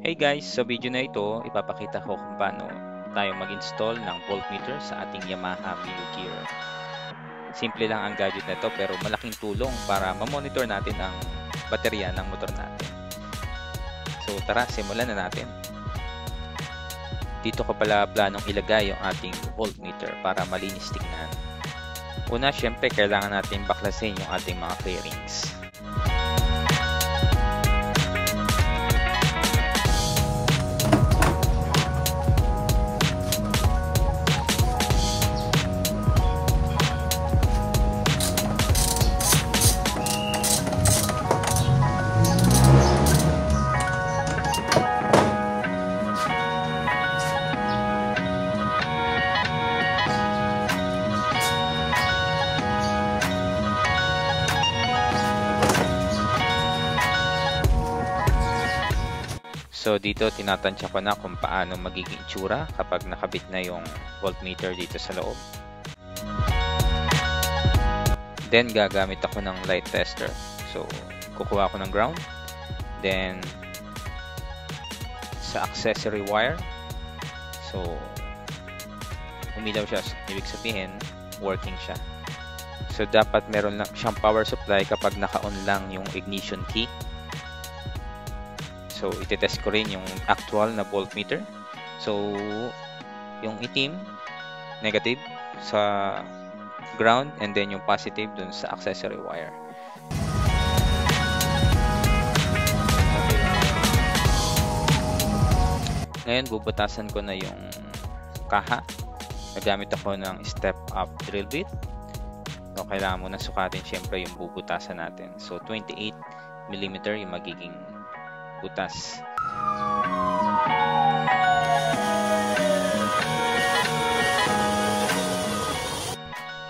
Hey guys, sa video na ito, ipapakita ko kung paano tayo mag-install ng voltmeter sa ating Yamaha Mio Gear. Simple lang ang gadget na ito pero malaking tulong para ma-monitor natin ang baterya ng motor natin. So tara, simulan na natin. Dito ko pala planong ilagay yung ating voltmeter para malinis tingnan. Una, syempre kailangan natin baklasin yung ating mga fairings. So dito tinatansya ko na kung paano magiging itsura kapag nakabit na yung voltmeter dito sa loob. Then gagamit ako ng light tester. So kukuha ako ng ground. Then sa accessory wire. So umilaw siya, ibig sabihin working siya. So dapat meron lang siyang power supply kapag naka-on lang yung ignition key. So, itetest ko rin yung actual na voltmeter. So, yung itim, negative sa ground, and then yung positive dun sa accessory wire. Ngayon, bubutasan ko na yung kaha. Nagamit ako ng step-up drill bit. So, kailangan mo na sukatin syempre yung bubutasan natin. So, 28mm yung magiging butas.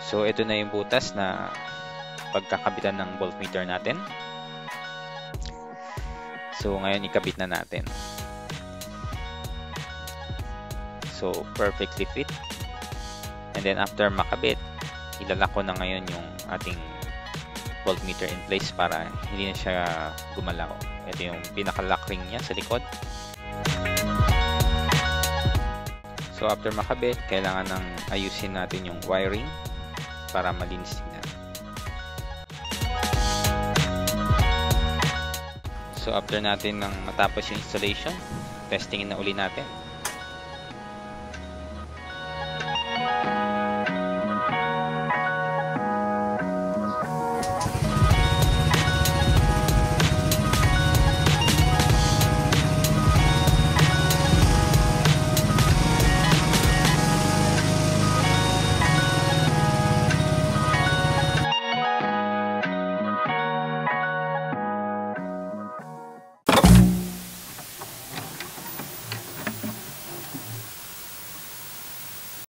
So ito na yung butas na pagkakabitan ng voltmeter natin. So ngayon ikabit na natin. So perfectly fit. And then after makabit, ilalak ko na ngayon yung ating voltmeter in place para hindi na siya gumalaw. Ito yung pinaka-lock ring niya sa likod. So after makabit, kailangan nang ayusin natin yung wiring para malinis tingnan. So after natin nang matapos yung installation, testingin na uli natin.